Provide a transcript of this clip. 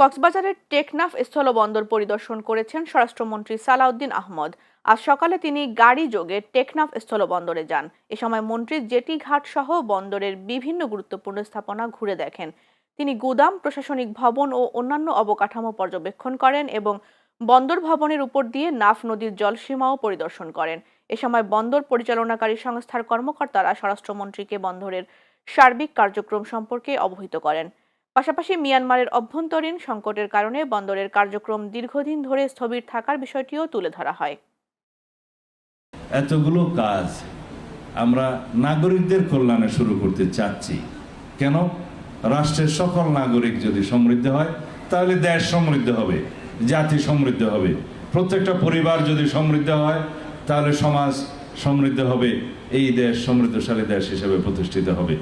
কক্সবাজারের টেকনাফ স্থলবন্দর পরিদর্শন করেছেন স্বরাষ্ট্রমন্ত্রী সালাউদ্দিন আহমদ। আজ সকালে তিনি গাড়ি যোগে টেকনাফ স্থলবন্দরে যান। এ সময় মন্ত্রী জেটি ঘাট সহ বন্দরের বিভিন্ন গুরুত্বপূর্ণ স্থাপনা ঘুরে দেখেন। তিনি গুদাম, প্রশাসনিক ভবন ও অন্যান্য অবকাঠামো পর্যবেক্ষণ করেন এবং বন্দর ভবনের উপর দিয়ে নাফ নদীর জলসীমাও পরিদর্শন করেন। এ সময় বন্দর পরিচালনাকারী সংস্থার কর্মকর্তারা স্বরাষ্ট্রমন্ত্রীকে বন্দরের সার্বিক কার্যক্রম সম্পর্কে অবহিত করেন। পাশাপাশি মিয়ানমারের অভ্যন্তরীণ সংকটের কারণে বন্দরের কার্যক্রম দীর্ঘদিন ধরে স্থবির থাকার বিষয়টিও তুলে ধরা হয়। এতগুলো কাজ আমরা নাগরিকদের কল্যাণে শুরু করতে চাচ্ছি। কেন? রাষ্ট্রের সকল নাগরিক যদি সমৃদ্ধ হয় তাহলে দেশ সমৃদ্ধ হবে, জাতি সমৃদ্ধ হবে। প্রত্যেকটা পরিবার যদি সমৃদ্ধ হয় তাহলে সমাজ সমৃদ্ধ হবে, এই দেশ সমৃদ্ধশালী দেশ হিসেবে প্রতিষ্ঠিত হবে।